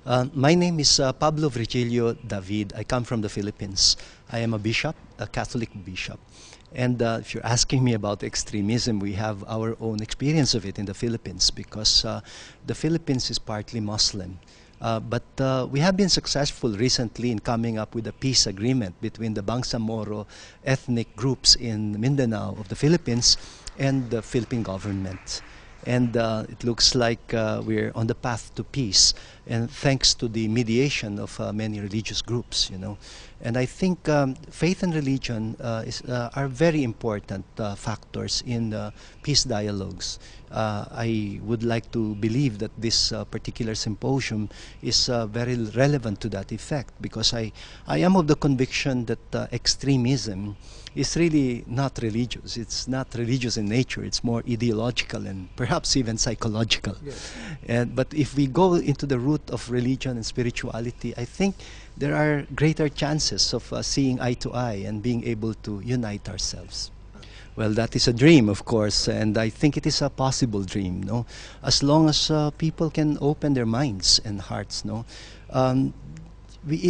My name is Pablo Virgilio David. I come from the Philippines. I am a bishop, a Catholic bishop. And if you're asking me about extremism, we have our own experience of it in the Philippines because the Philippines is partly Muslim. But we have been successful recently in coming up with a peace agreement between the Bangsamoro ethnic groups in Mindanao of the Philippines and the Philippine government. And it looks like we're on the path to peace, and thanks to the mediation of many religious groups, you know. And I think faith and religion are very important factors in peace dialogues. I would like to believe that this particular symposium is very relevant to that effect, because I am of the conviction that extremism is really not religious. It's not religious in nature. It's more ideological and perhaps even psychological. Yes. But if we go into the root of religion and spirituality, I think there are greater chances of seeing eye to eye and being able to unite ourselves. Well, that is a dream, of course, and I think it is a possible dream, no? As long as people can open their minds and hearts, no?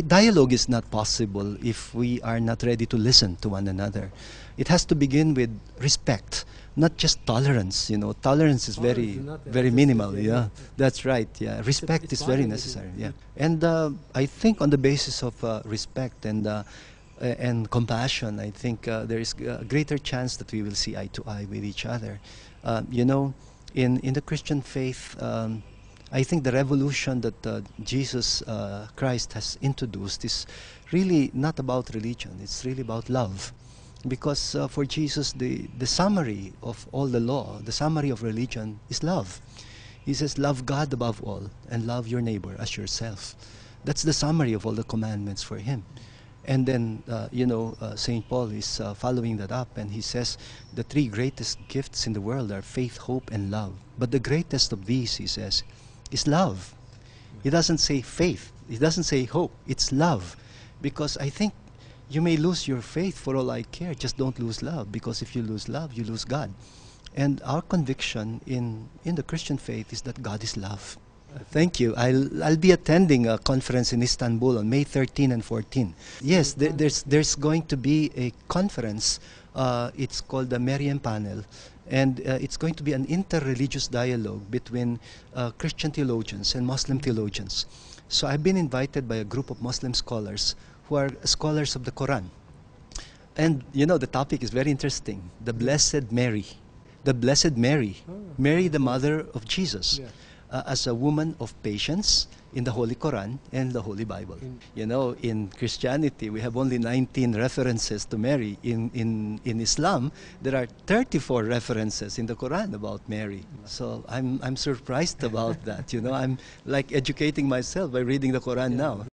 Dialogue is not possible if we are not ready to listen to one another. It has to begin with respect, not just tolerance. You know, tolerance is very minimal. Yeah, that's right. Yeah, respect is very necessary. Yeah, and I think on the basis of respect and compassion, I think there is a greater chance that we will see eye to eye with each other. You know, in the Christian faith. I think the revolution that Jesus Christ has introduced is really not about religion. It's really about love. Because for Jesus, the summary of all the law, the summary of religion is love. He says, love God above all and love your neighbor as yourself. That's the summary of all the commandments for him. And then, St. Paul is following that up, and he says, the three greatest gifts in the world are faith, hope, and love. But the greatest of these, he says, is love. He doesn't say faith. He doesn't say hope. It's love. Because I think you may lose your faith for all I care. Just don't lose love. Because if you lose love, you lose God. And our conviction in the Christian faith is that God is love. Thank you. I'll be attending a conference in Istanbul on May 13 and 14. Yes, there's going to be a conference. It's called the Marian Panel. And it's going to be an inter-religious dialogue between Christian theologians and Muslim theologians. So I've been invited by a group of Muslim scholars who are scholars of the Quran. And, you know, the topic is very interesting. The Blessed Mary. The Blessed Mary. Mary, the mother of Jesus. Yeah. As a woman of patience in the Holy Quran and the Holy Bible. You know, in Christianity, we have only 19 references to Mary. In Islam, there are 34 references in the Quran about Mary. So I'm surprised about that. You know, I'm like educating myself by reading the Quran now.